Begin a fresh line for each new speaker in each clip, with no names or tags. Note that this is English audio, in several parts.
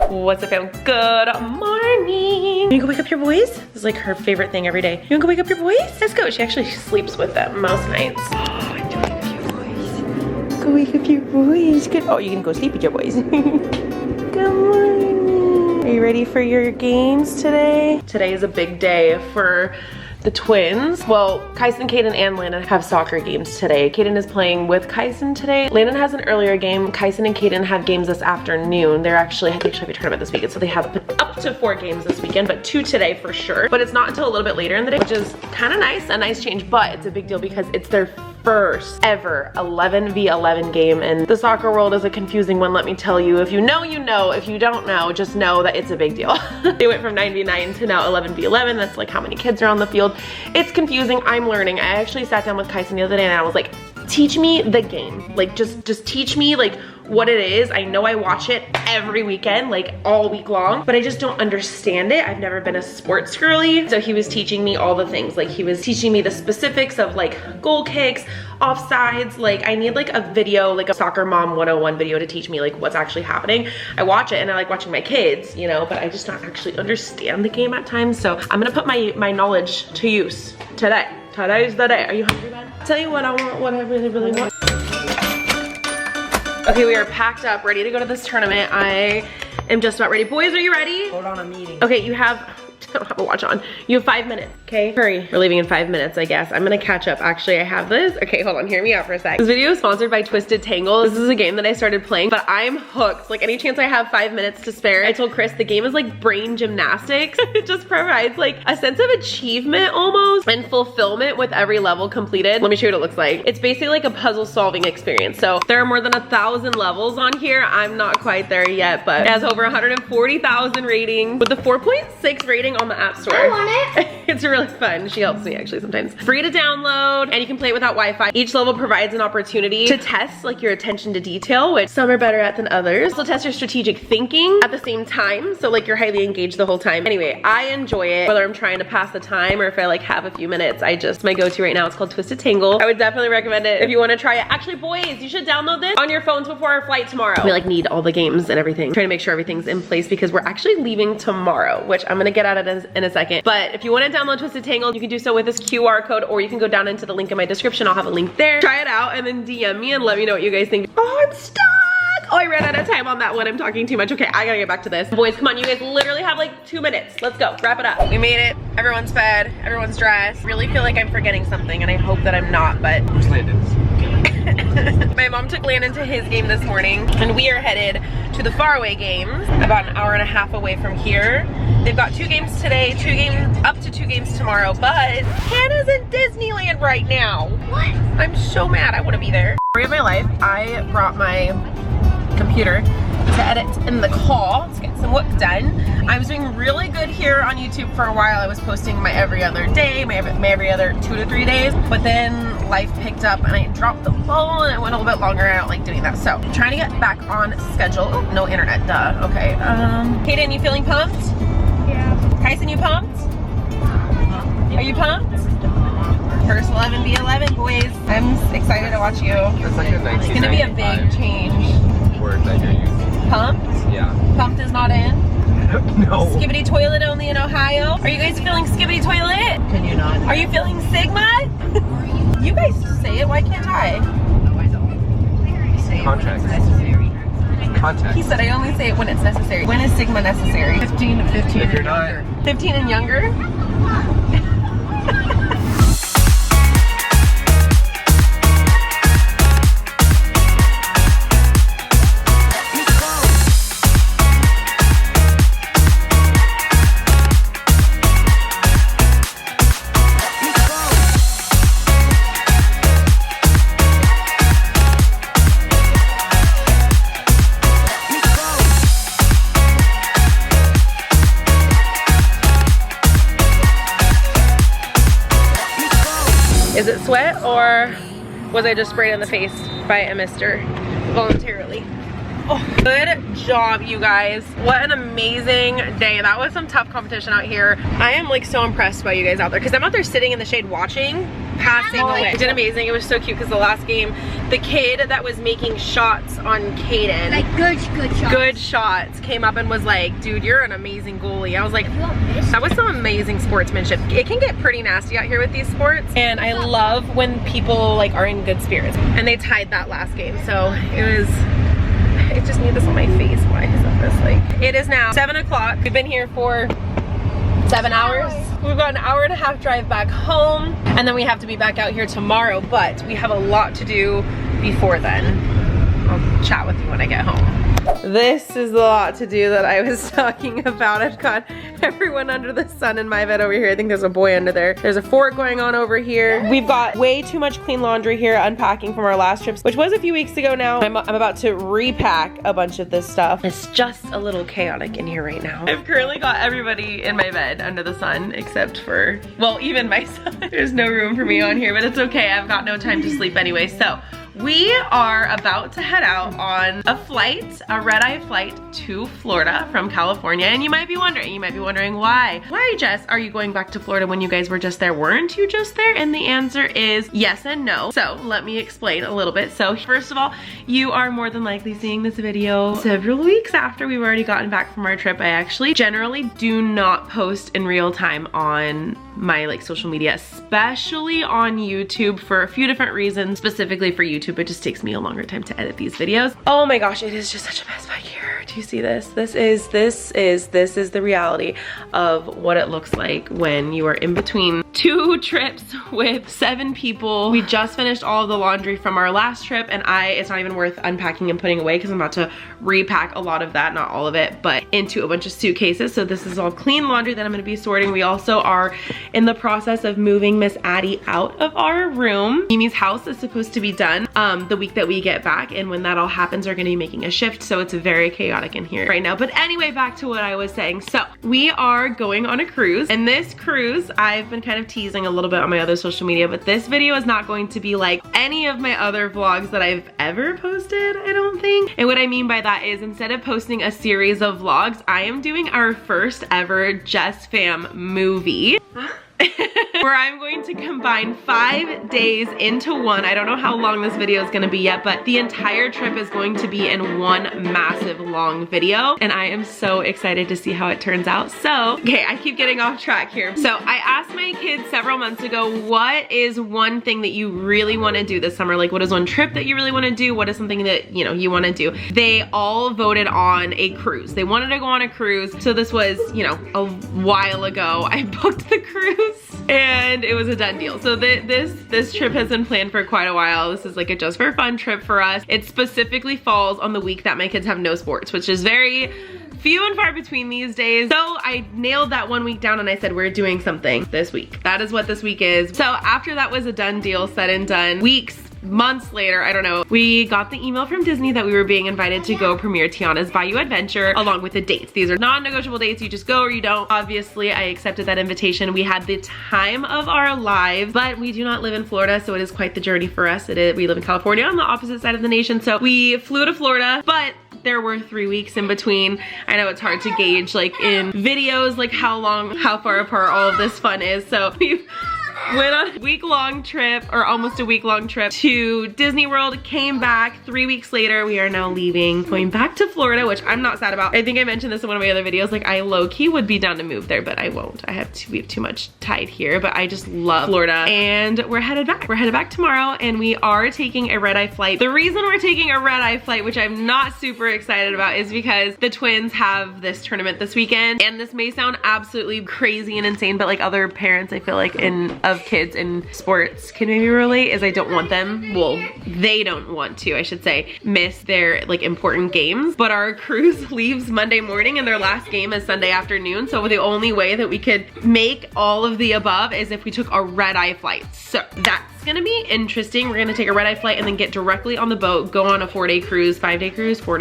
What's up, fam? Good morning. You gonna go wake up your boys? This is like her favorite thing every day. You gonna go wake up your boys? Let's go. She actually sleeps with them most nights. Oh, enjoy with your boys. Go wake up your boys. Good. Oh, you can go sleep with your boys. Good morning. Are you ready for your games today? Today is a big day for the twins. Well, Kyson, Kaden, and Landen have soccer games today. Kaden is playing with Kyson today. Landen has an earlier game. Kyson and Kaden have games this afternoon. They actually have a tournament this weekend, so they have up to 4 games this weekend, but 2 today for sure. But it's not until a little bit later in the day, which is kind of nice, a nice change, but it's a big deal because it's their first ever 11v11 game, and the soccer world is a confusing one, let me tell you. If you know, you know. If you don't know, just know that it's a big deal. They went from 9v9 to now 11v11. That's like how many kids are on the field. It's confusing. I'm learning. I actually sat down with Kyson the other day and I was like, teach me the game. Like just teach me like what it is. I know I watch it every weekend, like all week long, but I just don't understand it. I've never been a sports girly. So he was teaching me all the things. Like he was teaching me the specifics of like goal kicks, offsides. Like I need like a video, like a soccer mom 101 video to teach me like what's actually happening. I watch it and I like watching my kids, you know, but I just don't actually understand the game at times. So I'm gonna put my knowledge to use today. Today's the day. Are you hungry, bud? Tell you what I want, what I really, really want. Okay, we are packed up, ready to go to this tournament. I am just about ready. Boys, are you ready?
Hold on, I'm eating.
Okay, you have, I don't have a watch on. You have 5 minutes, okay? Hurry, we're leaving in 5 minutes, I guess. I'm gonna catch up. Actually, I have this. Okay, hold on, hear me out for a sec. This video is sponsored by Twisted Tangle. This is a game that I started playing, but I'm hooked. Like any chance I have 5 minutes to spare, I told Chris the game is like brain gymnastics. It just provides like a sense of achievement almost and fulfillment with every level completed. Let me show you what it looks like. It's basically like a puzzle solving experience. So there are more than 1,000 levels on here. I'm not quite there yet, but it has over 140,000 ratings with the 4.6 rating on the App Store.
I want it.
It's really fun. She helps me actually sometimes. Free to download, and you can play it without Wi-Fi. Each level provides an opportunity to test like your attention to detail, which some are better at than others. Also test your strategic thinking at the same time, so like you're highly engaged the whole time. Anyway, I enjoy it, whether I'm trying to pass the time or if I like have a few minutes. It's my go-to right now. It's called Twisted Tangle. I would definitely recommend it if you want to try it. Actually, boys, you should download this on your phones before our flight tomorrow. We like need all the games and everything. Trying to make sure everything's in place because we're actually leaving tomorrow, which I'm gonna get at it in a second. But if you want to download Twisted Tangle, you can do so with this QR code, or you can go down into the link in my description. I'll have a link there. Try it out and then DM me and let me know what you guys think. Oh, I'm stuck. Oh, I ran out of time on that one. I'm talking too much. Okay, I gotta get back to this. Boys, come on, you guys literally have like 2 minutes. Let's go, wrap it up. We made it. Everyone's fed, everyone's dressed. Really feel like I'm forgetting something and I hope that I'm not, but.
Where's Landen's?
My mom took Landen to his game this morning and we are headed to the faraway games, about an hour and a half away from here. They've got 2 games today, up to 2 games tomorrow, but Hannah's in Disneyland right now. What? I'm so mad, I wanna be there. Story of my life, I brought my computer to edit in the call to get some work done. I was doing really good here on YouTube for a while. I was posting my every other day, my every other 2 to 3 days, but then life picked up and I dropped the ball and it went a little bit longer. I don't like doing that. So I'm trying to get back on schedule. Oh, no internet, duh. Okay. Kaden, you feeling pumped?
Yeah.
Kyson, you pumped? Are you pumped? First 11v11, boys. I'm excited to watch you.
That's like a 1995
It's gonna be a big change.
word that you're using.
Pumped?
Yeah.
Pumped is not in?
No.
Skibbity toilet only in Ohio. Are you guys feeling skibbity toilet?
Can you not?
Are you feeling Sigma? You guys say it, why can't I?
Context. Context.
He said I only say it when it's necessary. When is Sigma necessary?
15 to 15 if you're not.
15 and younger? Is it sweat or was I just sprayed in the face by a mister voluntarily? Oh, good job, you guys. What an amazing day. That was some tough competition out here. I am like so impressed by you guys out there because I'm out there sitting in the shade watching, passing away. You did amazing. It was so cute because the last game, the kid that was making shots on Kaden,
like good shots.
Good shots, came up and was like, dude, you're an amazing goalie. I was like, that was some amazing sportsmanship. It can get pretty nasty out here with these sports. And I love when people like are in good spirits. And they tied that last game. So I just need this on my face. Why is it this like? It is now 7 o'clock. We've been here for 7 hours. We've got an hour and a half drive back home, and then we have to be back out here tomorrow, but we have a lot to do before then. I'll chat with you when I get home. This is a lot to do that I was talking about. I've got everyone under the sun in my bed over here. I think there's a boy under there. There's a fort going on over here. We've got way too much clean laundry here, unpacking from our last trips, which was a few weeks ago now. I'm about to repack a bunch of this stuff. It's just a little chaotic in here right now. I've currently got everybody in my bed under the sun except for, well, even my son. There's no room for me on here, but it's okay. I've got no time to sleep anyway. So we are about to head out on a flight, a red-eye flight to Florida from California. And you might be wondering why. Why, Jess, are you going back to Florida when you guys were just there? Weren't you just there? And the answer is yes and no. So let me explain a little bit. So first of all, you are more than likely seeing this video several weeks after we've already gotten back from our trip. I actually generally do not post in real time on my like social media, especially on YouTube for a few different reasons. Specifically for YouTube, it just takes me a longer time to edit these videos. Oh my gosh, it is just such a mess back here. Do you see this? This is the reality of what it looks like when you are in between 2 trips with 7 people. We just finished all of the laundry from our last trip, and it's not even worth unpacking and putting away because I'm about to repack a lot of that, not all of it, but into a bunch of suitcases. So this is all clean laundry that I'm gonna be sorting. We also are in the process of moving Miss Addie out of our room. Mimi's house is supposed to be done the week that we get back, and when that all happens, we're gonna be making a shift, so it's very chaotic in here right now. But anyway, back to what I was saying. So we are going on a cruise, and this cruise, I've been kind of teasing a little bit on my other social media, but this video is not going to be like any of my other vlogs that I've ever posted, I don't think. And what I mean by that is, instead of posting a series of vlogs, I am doing our first ever Just Fam movie. Where I'm going to combine 5 days into one. I don't know how long this video is gonna be yet, but the entire trip is going to be in one massive long video, and I am so excited to see how it turns out. So, okay, I keep getting off track here. So I asked my kids several months ago, what is one thing that you really wanna do this summer? Like, what is one trip that you really wanna do? What is something that, you know, you wanna do? They all voted on a cruise. They wanted to go on a cruise. So this was, you know, a while ago. I booked the cruise and it was a done deal. So this trip has been planned for quite a while. This is like a just for fun trip for us. It specifically falls on the week that my kids have no sports, which is very few and far between these days. So I nailed that 1 week down and I said, we're doing something this week. That is what this week is. So after that was a done deal, said and done, months later, I don't know, we got the email from Disney that we were being invited to go premiere Tiana's Bayou Adventure along with the dates. These are non-negotiable dates. You just go or you don't. Obviously, I accepted that invitation. We had the time of our lives, but we do not live in Florida, so it is quite the journey for us. We live in California on the opposite side of the nation, so we flew to Florida, but there were 3 weeks in between. I know it's hard to gauge like in videos, like how far apart all of this fun is. So we went on a week-long trip, or almost a week-long trip, to Disney World, came back 3 weeks later. We are now leaving, going back to Florida, which I'm not sad about. I think I mentioned this in one of my other videos, like I low-key would be down to move there, but I won't. We have too much tied here, but I just love Florida, and we're headed back. We're headed back tomorrow, and we are taking a red-eye flight. The reason we're taking a red-eye flight, which I'm not super excited about, is because the twins have this tournament this weekend, and this may sound absolutely crazy and insane, but like other parents, I feel like of kids in sports can maybe relate, is I don't want them, well, they don't want to, I should say, miss their like important games. But our cruise leaves Monday morning and their last game is Sunday afternoon. So the only way that we could make all of the above is if we took a red-eye flight. So that's gonna be interesting. We're gonna take a red-eye flight and then get directly on the boat, go on a 4-day cruise, 5-day cruise, 4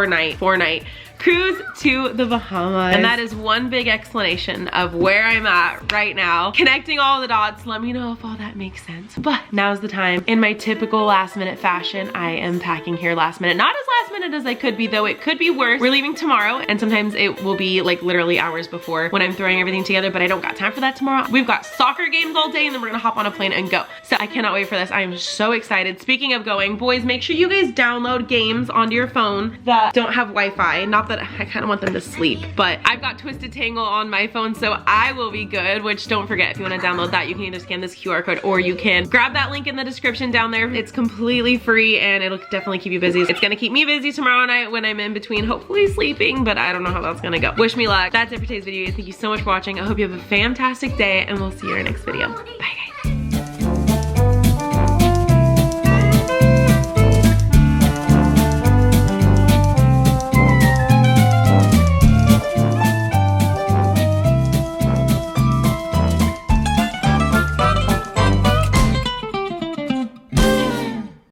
night cruise to the Bahamas. And that is one big explanation of where I'm at right now. Connecting all the dots, let me know if all that makes sense. But now's the time. In my typical last minute fashion, I am packing here last minute. Not as last minute as I could be though, it could be worse. We're leaving tomorrow and sometimes it will be like literally hours before when I'm throwing everything together, but I don't got time for that tomorrow. We've got soccer games all day and then we're gonna hop on a plane and go. So I cannot wait for this. I am so excited. Speaking of going, boys, make sure you guys download games onto your phone that don't have Wi-Fi. Not that I kind of want them to sleep, but I've got Twisted Tangle on my phone, so I will be good, which don't forget, if you want to download that, you can either scan this QR code or you can grab that link in the description down there. It's completely free and it'll definitely keep you busy. It's gonna keep me busy tomorrow night when I'm in between, hopefully sleeping, but I don't know how that's gonna go. Wish me luck. That's it for today's video. Thank you so much for watching. I hope you have a fantastic day and we'll see you in our next video. Bye guys.